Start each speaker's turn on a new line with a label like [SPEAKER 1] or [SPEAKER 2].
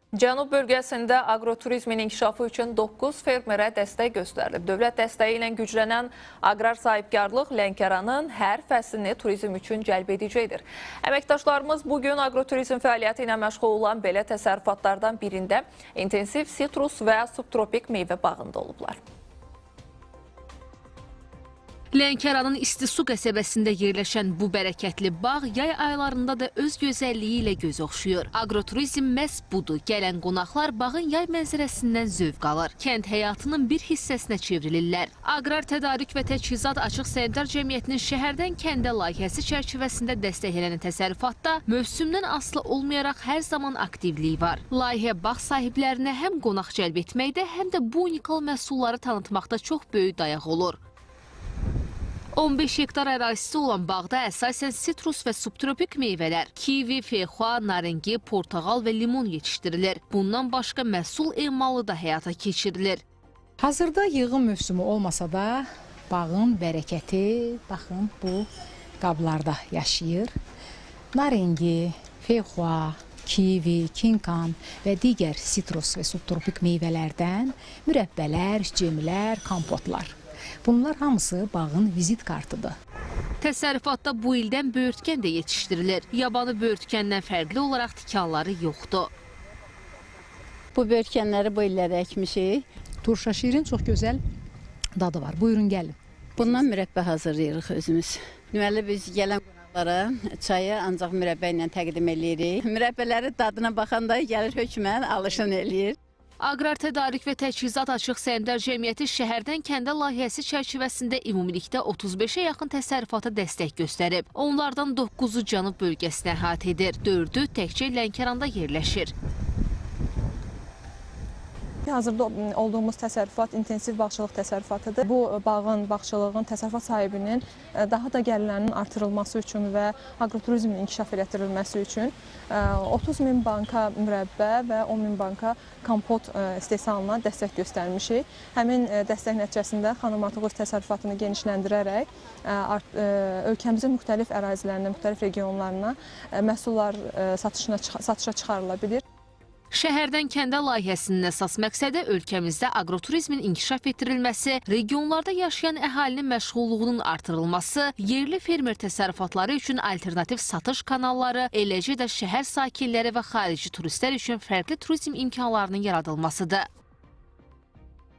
[SPEAKER 1] Cənub bölgəsində agroturizmin inkişafı üçün 9 fermerə dəstək göstərilib. Dövlət dəstəyi ilə güclənən aqrar sahibkarlıq Lənkəranın hər fəslini turizm üçün cəlb edicidir. Əməkdaşlarımız bugün agroturizm fəaliyyəti ilə məşğul olan belə təsərrüfatlardan birində intensiv sitrus və subtropik meyvə bağında olublar.
[SPEAKER 2] Lənkəranın İstisu qəsəbəsində yerləşən bu bərəkətli bağ yay aylarında da öz gözəlliyi ilə göz oxşuyur. Agroturizm məhz budur. Gələn qonaqlar bağın yay mənzərəsindən zövq alır. Kənd həyatının bir hissəsinə çevrilirlər. Aqrar Tədarük və Təchizat Açıq Səhmdar Cəmiyyətinin şəhərdən kəndə layihəsi çərçivəsində dəstəklənən təsərrüfatda mövsümdən asılı olmayaraq hər zaman aktivliyi var. Layihə bağ sahiblərinə həm qonaq cəlb etməkdə, həm də bu unikal məhsulları tanıtmaqda çox böyük dayaq olur. 15 hektar ərazisi olan bağda əsasən sitrus və subtropik meyvələr, kivi, feyxua, naringi, portağal və limon yetişdirilir. Bundan başqa məhsul emalı da həyata keçirilir.
[SPEAKER 3] Hazırda yığım mövsümü olmasa da bağın bərəkəti, baxın, bu qablarda yaşayır. Naringi, feyxua, kivi, kinkan və digər sitrus və subtropik meyvələrdən mürəbbələr, cemlər, kompotlar. Bunlar hamısı bağın vizit kartıdır.
[SPEAKER 2] Təsərrüfatda bu ildən böyürtkən də yetişdirilir. Yabanı böyürtkəndən fərqli olaraq tikanları yoxdur.
[SPEAKER 4] Bu böyürtkənləri bu illərə əkmişik.
[SPEAKER 3] Turşa şirin çox gözəl dadı var. Buyurun gəlin.
[SPEAKER 4] Bundan mürəbbə hazırlayırıq özümüz. Deməli biz gələn qonaqlara çayı ancaq mürəbbə ilə təqdim edirik. Mürəbbələri dadına baxanda gəlir hökmən alışın eləyir.
[SPEAKER 2] Aqrar Tədarük və Təchizat Açıq Səhmdar Cəmiyyəti şəhərdən kəndə layihəsi çərçivəsində ümumilikdə 35-ə yaxın təsərrüfata dəstək göstərib. Onlardan 9-u Cənub bölgəsinə əhatə edir, 4-ü təkcə Lənkəranda yerləşir.
[SPEAKER 5] Hazırda olduğumuz təsərrüfat intensiv bağçılıq təsərrüfatıdır. Bu bağın, bağçılığın təsərrüfat sahibinin daha da gəlirlərinin artırılması üçün və agroturizmin inkişaf elətdirilməsi üçün 30.000 banka mürəbbə və 10.000 banka kompot istehsalına dəstək göstərmişik. Həmin dəstək nəticəsində xanım artıq öz təsərrüfatını genişləndirərək ölkəmizin müxtəlif ərazilərinə, müxtəlif regionlarına məhsullar satışa çıxarıla bilir.
[SPEAKER 2] Şəhərdən kəndə layihəsinin əsas məqsədi ölkəmizdə agroturizmin inkişaf etdirilməsi, regionlarda yaşayan əhalinin məşğulluğunun artırılması, yerli fermer təsərrüfatları üçün alternativ satış kanalları, eləcə də şəhər sakinləri və xarici turistlər üçün fərqli turizm imkanlarının yaradılmasıdır.